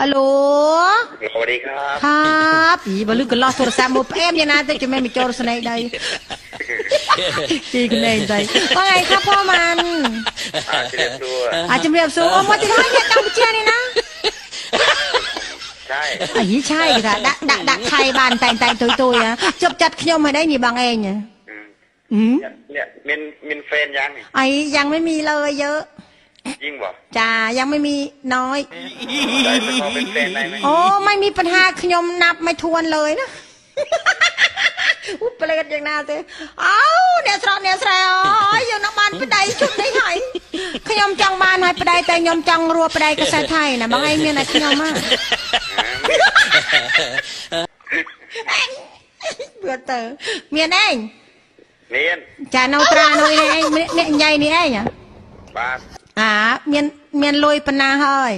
ฮัลโหลสวัสดีครับครับอีบลึกกันรอโทรศัพท์มือเอ็มยังนะแต่จะไม่มีโจรสนัยใดจีกันเองใจว่าไงครับพ่อมันเรียบตัวอาจจะเรียบสูงมาที่ร้านเนี่ยกัมพูชานี่นะใช่ไอ้ใช่ค่ะดักไทยบ้านแต่งตุยๆอ่ะจบจัดขยมให้ได้นี่บางเองเนี่ยเนี่ยมินเฟนยังไอ้ยังไม่มีเลยเยอะยิ่งบ่จ้ายังไม่มีน้อยได้ไปขอเป็นแฟนได้ไหมโอ้ไม่มีปัญหาขยมนับไม่ทวนเลยนะอุปเลยอย่างน่าเต้เอ้าเนี่ยสระอ๋ออยู่นักบ้านไปได้ชุดได้ไหขยมจังบ้านให้ไปได้แต่ยมจังรัวไปได้กษัตริย์ไทยนะบางไอ้เมียนะขยมมากเบื่อเตอเมียนเองเนียนจ่าโนตราโนยเองเนี่ยใหญ่นี่เองอ่ะบ้านเมียนลอยปนาเฮ้ย